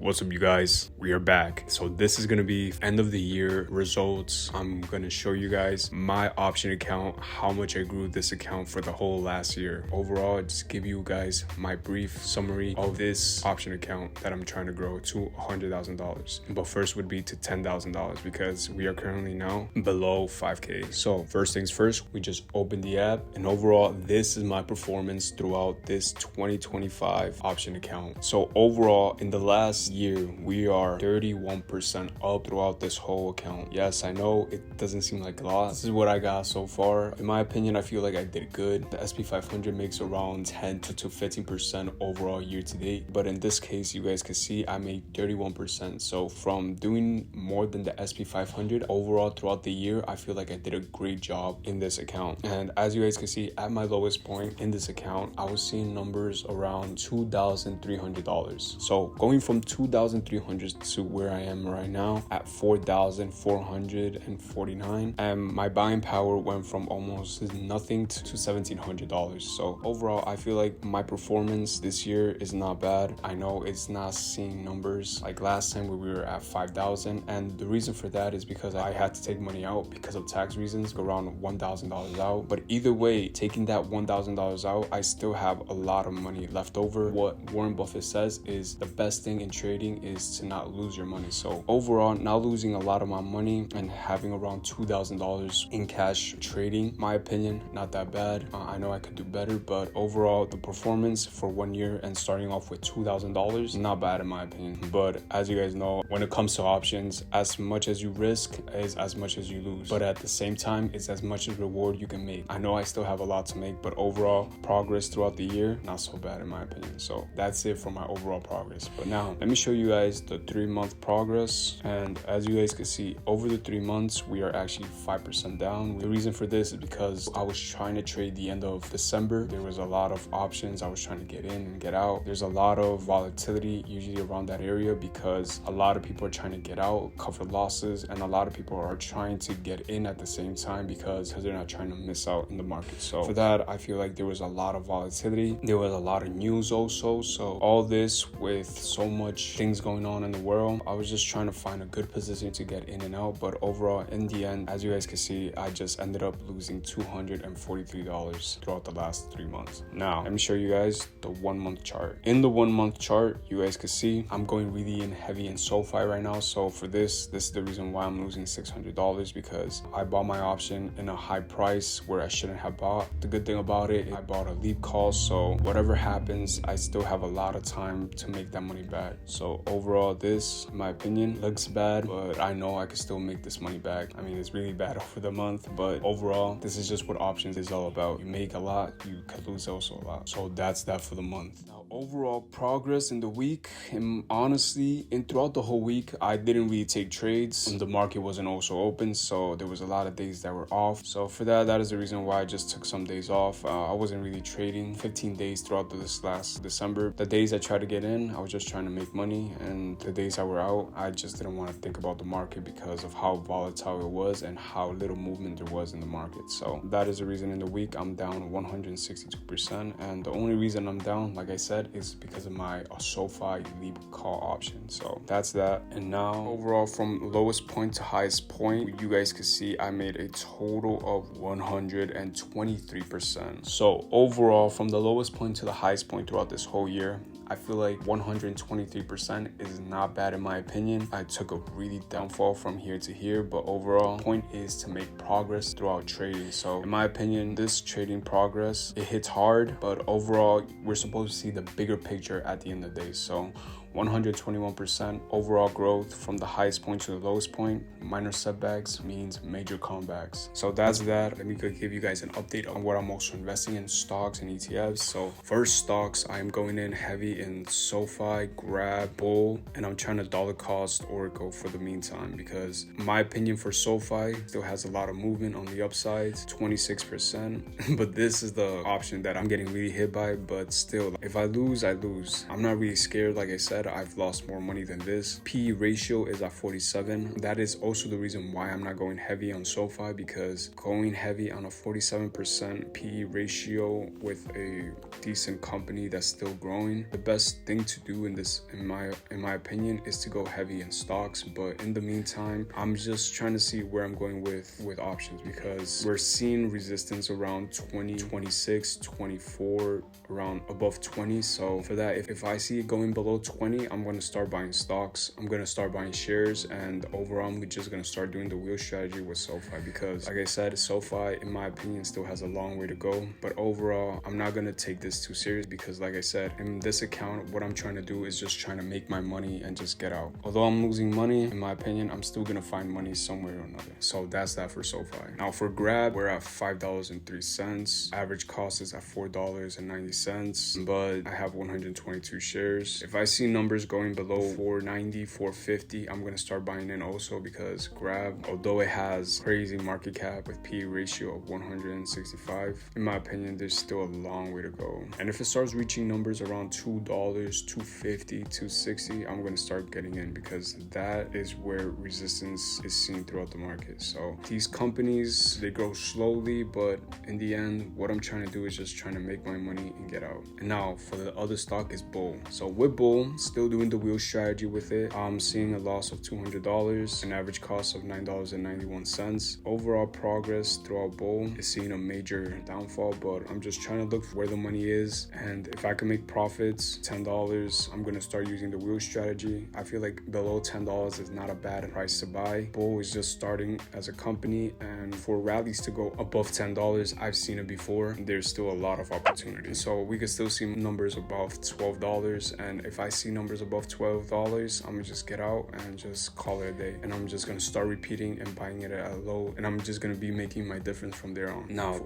What's up, you guys? We are back. So this is gonna be end of the year results. I'm gonna show you guys my option account, how much I grew this account for the whole last year. Overall, just give you guys my brief summary of this option account that I'm trying to grow to $100,000. But first would be to $10,000 because we are currently now below 5K. So first things first, we just open the app, and overall, this is my performance throughout this 2025 option account. So overall, in the last year, we are 31% up throughout this whole account. Yes, I know it doesn't seem like a lot. This is what I got so far. In my opinion, I feel like I did good. The SP 500 makes around 10 to 15% overall year to date. But in this case, you guys can see I made 31%. So from doing more than the SP 500 overall throughout the year, I feel like I did a great job in this account. And as you guys can see, at my lowest point in this account, I was seeing numbers around $2,300. So going from $2,300 to where I am right now at $4,449, and my buying power went from almost nothing to $1,700. So overall, I feel like my performance this year is not bad. I know it's not seeing numbers like last time where we were at 5,000, and the reason for that is because I had to take money out because of tax reasons, around $1,000 out. But either way, taking that $1,000 out, I still have a lot of money left over. What Warren Buffett says is the best thing in trading is to not lose your money. So overall, not losing a lot of my money and having around $2,000 in cash trading, my opinion, not that bad. I know I could do better, but overall, the performance for 1 year and starting off with $2,000, not bad in my opinion. But as you guys know, when it comes to options, as much as you risk is as much as you lose. But at the same time, it's as much as reward you can make. I know I still have a lot to make, but overall progress throughout the year, not so bad in my opinion. So that's it for my overall progress. But now let me show you guys the 3-month progress. And as you guys can see, over the 3 months, we are actually 5% down. The reason for this is because I was trying to trade the end of December. There was a lot of options I was trying to get in and get out. There's a lot of volatility usually around that area because a lot of people are trying to get out, cover losses, and a lot of people are trying to get in at the same time because they're not trying to miss out in the market. So for that, I feel like there was a lot of volatility. There was a lot of news also. So all this with so much things going on in the world, I was just trying to find a good position to get in and out. But overall, in the end, as you guys can see, I just ended up losing $243 throughout the last 3 months. Now, let me show you guys the 1 month chart. In the 1 month chart, you guys can see I'm going really in heavy in SoFi right now. So for this is the reason why I'm losing $600 because I bought my option in a high price where I shouldn't have bought. The good thing about it, I bought a leap call. So whatever happens, I still have a lot of time to make that money back. So overall, this, in my opinion, looks bad, but I know I can still make this money back. I mean, it's really bad over the month, but overall, this is just what options is all about. You make a lot, you can lose also a lot. So that's that for the month. Now, overall progress in the week, and honestly, throughout the whole week, I didn't really take trades, and the market wasn't also open, so there was a lot of days that were off. So for that is the reason why I just took some days off. I wasn't really trading 15 days throughout this last December. The days I tried to get in, I was just trying to make money, and the days I were out, I just didn't want to think about the market because of how volatile it was and how little movement there was in the market. So that is the reason in the week I'm down 162%, and the only reason I'm down, like I said, is because of my SoFi leap call option. So that's that. And now overall, from lowest point to highest point, you guys can see I made a total of 123%. So overall, from the lowest point to the highest point throughout this whole year, I feel like 123% is not bad in my opinion. I took a really downfall from here to here, but overall, point is to make progress throughout trading. So in my opinion, this trading progress, it hits hard, but overall, we're supposed to see the bigger picture at the end of the day. So 121% overall growth from the highest point to the lowest point. Minor setbacks means major comebacks. So that's that. Let me give you guys an update on what I'm also investing in, stocks and ETFs. So first, stocks, I'm going in heavy in SoFi, Grab, Bull, and I'm trying to dollar cost Oracle for the meantime because my opinion for SoFi still has a lot of movement on the upside, 26%. But this is the option that I'm getting really hit by, but still, if I lose, I lose. I'm not really scared, like I said. said, I've lost more money than this. PE ratio is at 47. That is also the reason why I'm not going heavy on SoFi, because going heavy on a 47% PE ratio with a decent company that's still growing, the best thing to do in this, in my opinion, is to go heavy in stocks. But in the meantime, I'm just trying to see where I'm going with options, because we're seeing resistance around 20, 26, 24, around above 20. So for that, if I see it going below 20, I'm going to start buying stocks. I'm going to start buying shares, and overall I'm just going to start doing the wheel strategy with SoFi, because like I said, SoFi in my opinion still has a long way to go. But overall, I'm not going to take this too serious, because like I said, in this account, what I'm trying to do is just trying to make my money and just get out. Although I'm losing money, in my opinion, I'm still going to find money somewhere or another. So that's that for SoFi. Now for Grab, we're at $5.03. Average cost is at $4.90, but I have 122 shares. If I see numbers going below 490, 450, I'm going to start buying in also, because Grab, although it has crazy market cap with PE ratio of 165, in my opinion, there's still a long way to go. And if it starts reaching numbers around $2, $2.50, $2.60, I'm going to start getting in, because that is where resistance is seen throughout the market. So these companies, they grow slowly, but in the end, what I'm trying to do is just trying to make my money and get out. And now for the other stock is Bull. So with Bull, still doing the wheel strategy with it, I'm seeing a loss of $200, an average cost of $9.91. Overall progress throughout Bull is seeing a major downfall, but I'm just trying to look for where the money is, and if I can make profits, $10, I'm going to start using the wheel strategy. I feel like below $10 is not a bad price to buy. Bull is just starting as a company, and for rallies to go above $10, I've seen it before. There's still a lot of opportunity. So we could still see numbers above $12, and if I see numbers above $12, I'm gonna just get out and just call it a day. And I'm just gonna start repeating and buying it at a low, and I'm just gonna be making my difference from there on. Now for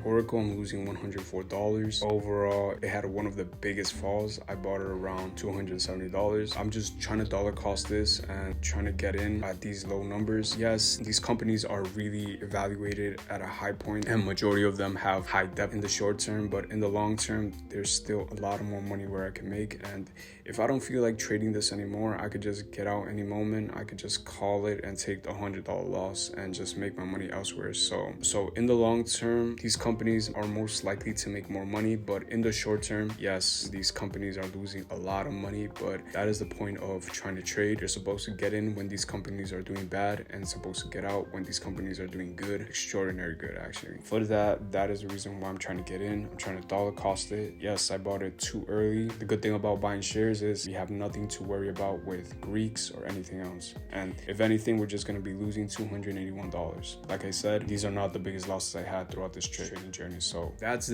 Oracle, I'm losing $104. Overall, it had one of the biggest falls. I bought it around $270. I'm just trying to dollar cost this and trying to get in at these low numbers. Yes, these companies are really evaluated at a high point, and majority of them have high depth in the short term, but in the long term, there's still a lot of more money where I can make. And if I don't feel like trading this anymore, I could just get out any moment. I could just call it and take the $100 loss and just make my money elsewhere. So in the long term, these companies are most likely to make more money, but in the short term, yes, these companies are losing a lot of money, but that is the point of trying to trade. You're supposed to get in when these companies are doing bad, and supposed to get out when these companies are doing good, extraordinary good actually. For that is the reason why I'm trying to get in. I'm trying to dollar cost it. Yes, I bought it too early. The good thing about buying shares is we have nothing to worry about with Greeks or anything else. And if anything, we're just going to be losing $281. Like I said, these are not the biggest losses I had throughout this trading journey. So that's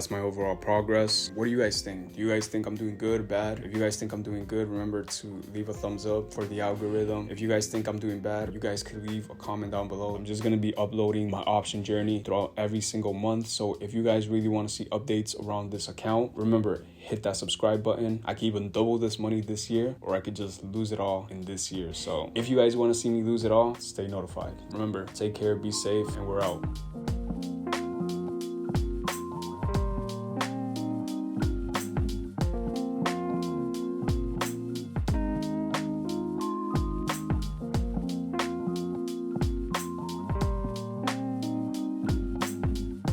my overall progress. What do you guys think? Do you guys think I'm doing good or bad? If you guys think I'm doing good, remember to leave a thumbs up for the algorithm. If you guys think I'm doing bad, you guys could leave a comment down below. I'm just going to be uploading my option journey throughout every single month. So if you guys really want to see updates around this account, remember, hit that subscribe button. I can even double this money this year, or I could just lose it all in this year. So if you guys want to see me lose it all, stay notified. Remember, take care, be safe, and we're out.